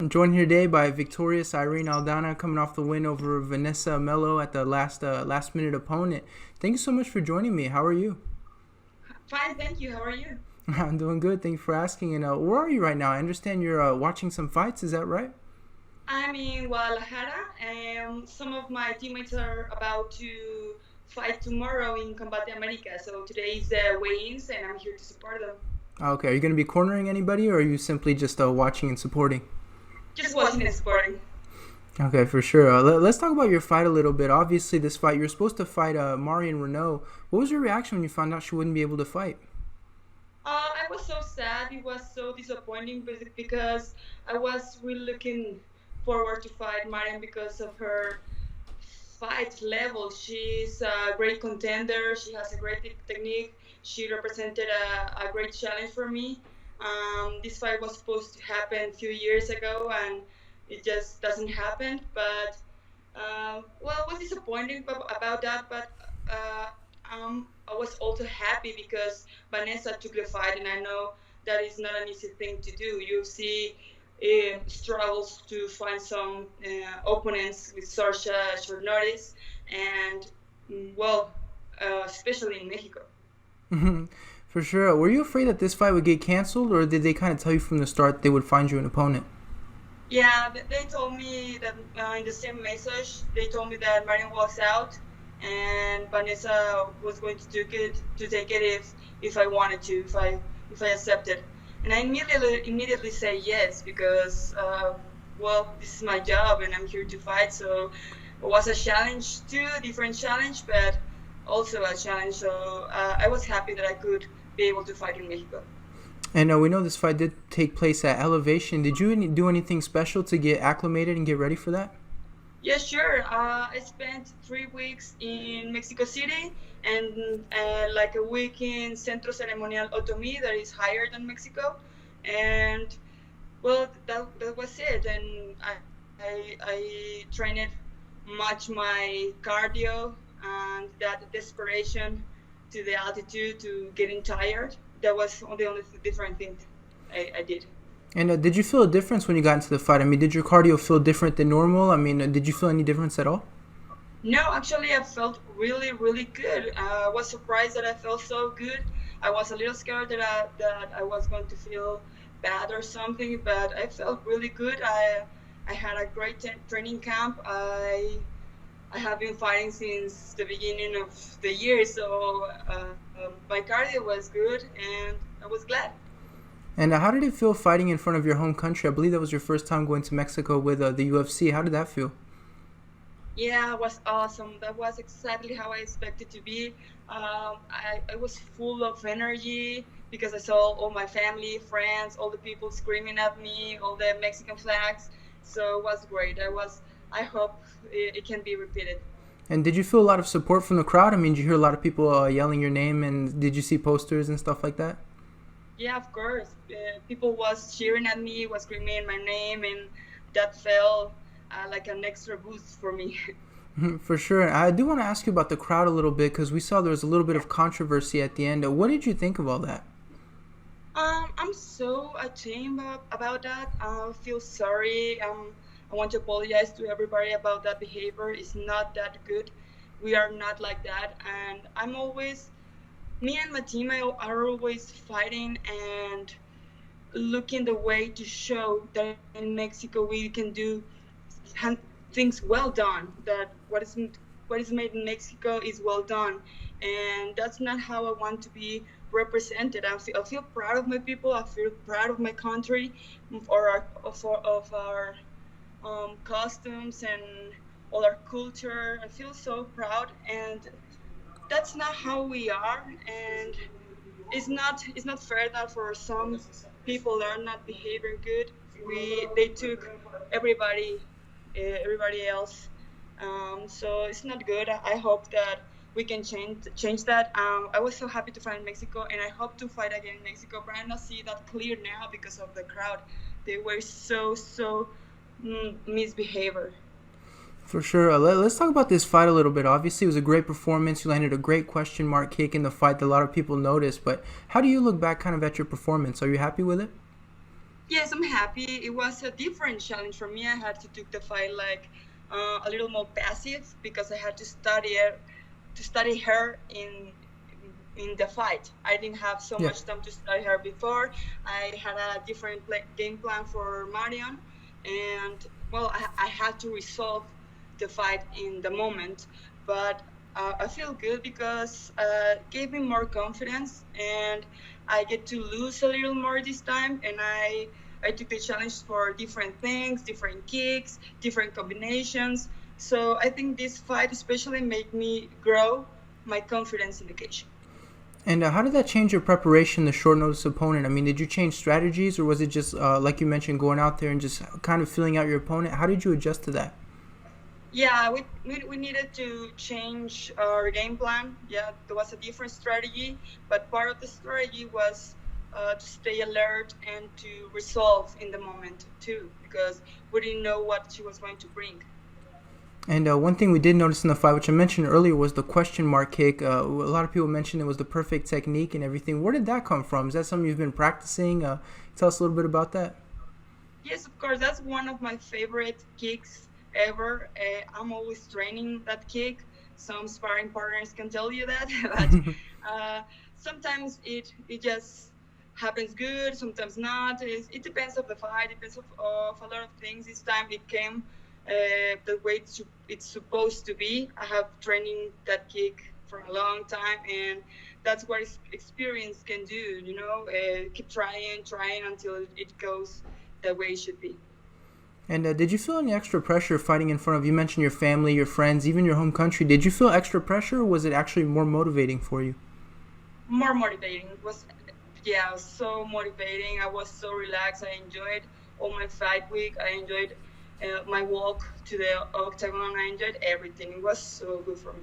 I'm joined here today by victorious Irene Aldana, coming off the win over Vanessa Melo at the last minute opponent. Thank you so much for joining me. How are you? Fine, thank you. How are you? I'm doing good. Thank you for asking. And where are you right now? I understand you're watching some fights. Is that right? I'm in Guadalajara, and some of my teammates are about to fight tomorrow in Combate America. So today is the weigh-ins, and I'm here to support them. Okay. Are you going to be cornering anybody, or are you simply just watching and supporting? Just watching and supporting. Okay, for sure. Let's talk about your fight a little bit. Obviously, this fight, you're supposed to fight Marion Renault. What was your reaction when you found out she wouldn't be able to fight? I was so sad. It was so disappointing because I was really looking forward to fight Mariam because of her fight level. She's a great contender. She has a great technique. She represented a great challenge for me. This fight was supposed to happen a few years ago, and it just doesn't happen. But well, it was disappointing about that. But I was also happy because Vanessa took the fight, and I know that is not an easy thing to do. UFC struggles to find some opponents with such a short notice, and well, especially in Mexico. For sure. Were you afraid that this fight would get canceled, or did they kind of tell you from the start they would find you an opponent? Yeah, they told me that in the same message, they told me that Marion was out, and Vanessa was going to take it if I wanted to, if I accepted. And I immediately say yes because well, this is my job and I'm here to fight. So it was a challenge too, a different challenge, but also a challenge. So I was happy that I could be able to fight in Mexico. And we know this fight did take place at Elevation. Did you do anything special to get acclimated and get ready for that? Yeah, sure. I spent 3 weeks in Mexico City and like a week in Centro Ceremonial Otomi that is higher than Mexico. And well, that was it. And I trained much my cardio and that desperation to the altitude to getting tired. That was the only different thing I did. And did you feel a difference when you got into the fight? I mean, did your cardio feel different than normal? I mean, did you feel any difference at all? No, actually, I felt really, really good. I was surprised that I felt so good. I was a little scared that I was going to feel bad or something, but I felt really good. I had a great training camp. I have been fighting since the beginning of the year, so my cardio was good, and I was glad. And how did it feel fighting in front of your home country? I believe that was your first time going to Mexico with the UFC. How did that feel? Yeah, it was awesome. That was exactly how I expected to be. I was full of energy because I saw all my family, friends, all the people screaming at me, all the Mexican flags. So it was great. I hope it can be repeated. And did you feel a lot of support from the crowd? I mean, did you hear a lot of people yelling your name, and did you see posters and stuff like that? Yeah, of course. People was cheering at me, was screaming my name, and that felt like an extra boost for me. For sure. I do want to ask you about the crowd a little bit because we saw there was a little bit of controversy at the end. What did you think of all that? I'm so ashamed about that. I feel sorry. I want to apologize to everybody about that behavior. It's not that good. We are not like that. And me and my team are always fighting and looking the way to show that in Mexico we can do things well done. That what is made in Mexico is well done, and that's not how I want to be represented. I feel proud of my people. I feel proud of my country, of our costumes and all our culture. I feel so proud, and that's not how we are. And it's not fair that for some people that are not behaving good, they took everybody everybody else. So it's not good. I hope that we can change that. I was so happy to fight in Mexico, and I hope to fight again in Mexico. But I not see that clear now because of the crowd. They were so misbehavior. For sure. Let's talk about this fight a little bit. Obviously, it was a great performance. You landed a great question mark kick in the fight that a lot of people noticed. But how do you look back kind of at your performance? Are you happy with it? Yes, I'm happy. It was a different challenge for me. I had to take the fight like a little more passive because I had to study her in the fight. I didn't have so Yeah. much time to study her before. I had a different game plan for Marion, and well, I had to resolve the fight in the moment. But I feel good because it gave me more confidence, and I get to lose a little more this time, and I took the challenge for different things, different kicks, different combinations. So I think this fight especially made me grow my confidence in the cage. And how did that change your preparation, the short notice opponent? I mean, did you change strategies, or was it just like you mentioned, going out there and just kind of feeling out your opponent? How did you adjust to that? Yeah, we needed to change our game plan. Yeah, there was a different strategy, but part of the strategy was to stay alert and to resolve in the moment too, because we didn't know what she was going to bring. And one thing we did notice in the fight, which I mentioned earlier, was the question mark kick. A lot of people mentioned it was the perfect technique and everything. Where did that come from? Is that something you've been practicing? Tell us a little bit about that. Yes, of course, that's one of my favorite kicks ever. I'm always training that kick. Some sparring partners can tell you that, but sometimes it just happens good, sometimes not. It depends of the fight, depends of a lot of things. This time it came the way it's supposed to be. I have training that kick for a long time, and that's what experience can do. Keep trying until it goes the way it should be. And did you feel any extra pressure fighting in front of, you mentioned your family, your friends, even your home country? Did you feel extra pressure, or was it actually more motivating for you? More motivating. It was, yeah, so motivating. I was so relaxed. I enjoyed all my fight week. I enjoyed my walk to the octagon. I enjoyed everything. It was so good for me.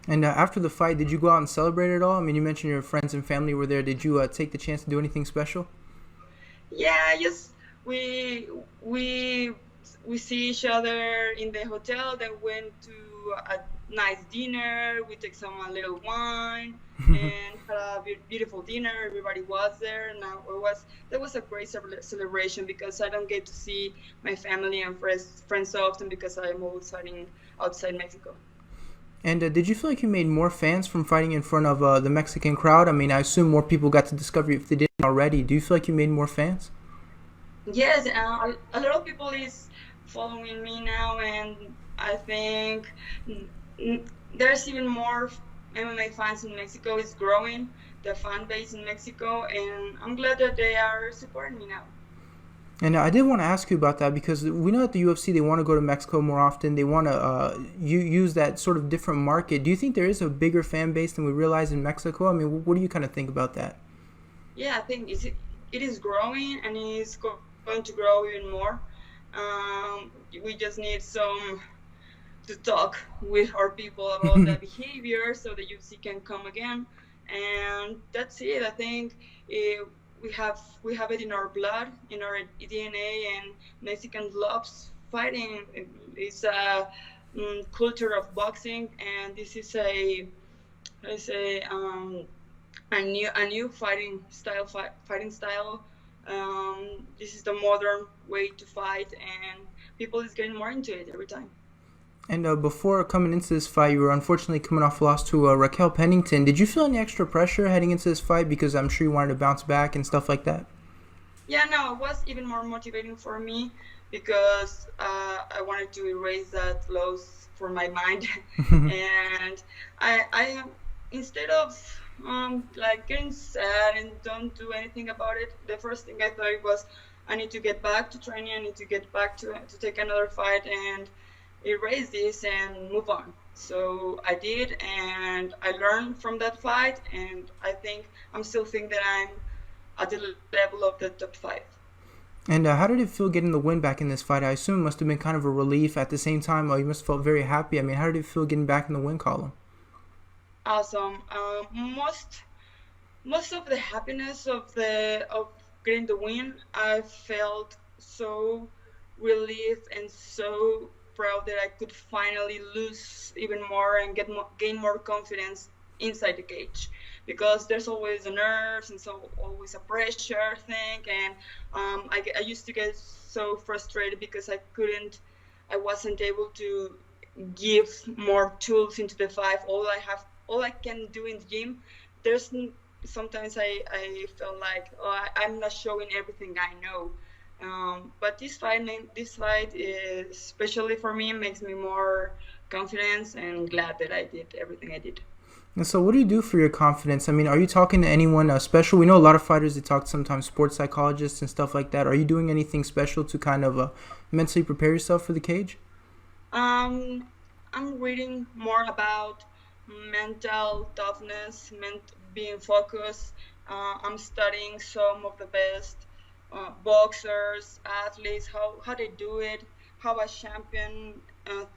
And after the fight, did you go out and celebrate at all? I mean, you mentioned your friends and family were there. Did you take the chance to do anything special? Yeah, just we we we see each other in the hotel. Then went to a nice dinner. We took some a little wine and had a beautiful dinner. Everybody was there. Now that was a great celebration because I don't get to see my family and friends so often because I'm always fighting outside Mexico. And did you feel like you made more fans from fighting in front of the Mexican crowd? I mean, I assume more people got to discover you if they didn't already. Do you feel like you made more fans? Yes, a lot of people is following me now, and I think there's even more MMA fans in Mexico. It's growing, the fan base in Mexico, and I'm glad that they are supporting me now. And I did want to ask you about that because we know that the UFC, they want to go to Mexico more often. They want to use that sort of different market. Do you think there is a bigger fan base than we realize in Mexico? I mean, what do you kind of think about that? Yeah, I think it is growing, and it's going to grow even more. We just need some to talk with our people about the behavior so the UFC can come again, and that's it. I think we have it in our blood, in our DNA, and Mexican loves fighting. It's a culture of boxing, and this is let's say a new fighting style. This is the modern way to fight, and people is getting more into it every time. And before coming into this fight, you were unfortunately coming off a loss to Raquel Pennington. Did you feel any extra pressure heading into this fight because I'm sure you wanted to bounce back and stuff like that? Yeah, no, it was even more motivating for me because I wanted to erase that loss from my mind, and I instead of like getting sad and don't do anything about it, the first thing I thought was I need to get back to training. I need to get back to take another fight and erase this and move on. So I did, and I learned from that fight, and I'm still think that I'm at the level of the top five. And how did it feel getting the win back in this fight? I assume it must have been kind of a relief. At the same time, you must have felt very happy. I mean, how did it feel getting back in the win column? Awesome. Most of the happiness of getting the win, I felt so relieved and so proud that I could finally lose even more and gain more confidence inside the cage, because there's always the nerves and so always a pressure thing. And I used to get so frustrated because I wasn't able to give more tools into the fight. All I can do in the gym. Sometimes I feel like, I'm not showing everything I know. But this fight, is, especially for me, makes me more confident and glad that I did everything I did. And so, what do you do for your confidence? I mean, are you talking to anyone special? We know a lot of fighters, they talk to sometimes sports psychologists and stuff like that. Are you doing anything special to kind of mentally prepare yourself for the cage? I'm reading more about mental toughness, being focused. I'm studying some of the best boxers, athletes, how they do it, how a champion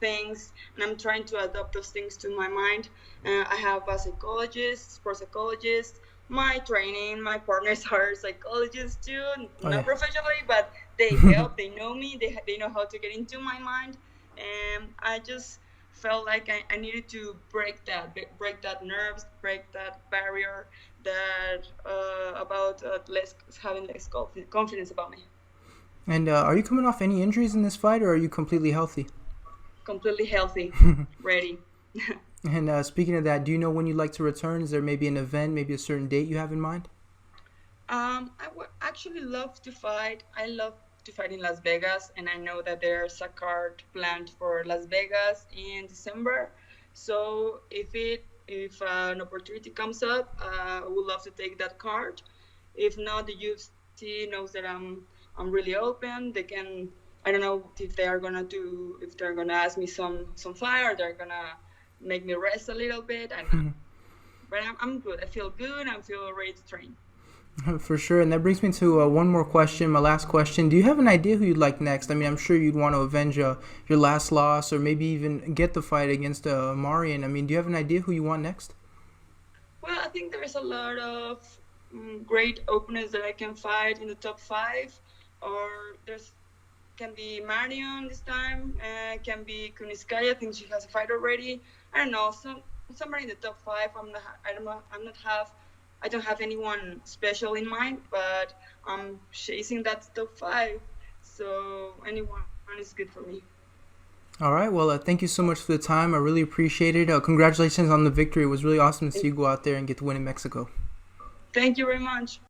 thinks, and I'm trying to adapt those things to my mind. I have a psychologist, sports psychologist. My training, my partners are psychologists too, not professionally, but they help. They know me. They know how to get into my mind, and I just felt like I needed to break that nerves, break that barrier that about having less confidence about me. And are you coming off any injuries in this fight, or are you completely healthy? Completely healthy, ready. And speaking of that, do you know when you'd like to return? Is there maybe an event, maybe a certain date you have in mind? I would actually love to fight. I love to fight in Las Vegas, and I know that there's a card planned for Las Vegas in December. So if an opportunity comes up, I would love to take that card. If not, the UFC knows that I'm really open. They can. I don't know if they're gonna ask me some fire. They're gonna make me rest a little bit. But I'm good. I feel good. I feel ready to train. For sure. And that brings me to one more question, my last question. Do you have an idea who you'd like next? I mean, I'm sure you'd want to avenge your last loss, or maybe even get the fight against Marian. I mean, do you have an idea who you want next? Well, I think there's a lot of great opponents that I can fight in the top 5. Or can be Marion this time, can be Kuniskaya. I think she has a fight already. I don't know, somebody in the top 5. I don't have anyone special in mind, but I'm chasing that top 5. So anyone is good for me. All right. Well, thank you so much for the time. I really appreciate it. Congratulations on the victory. It was really awesome to see you go out there and get the win in Mexico. Thank you very much.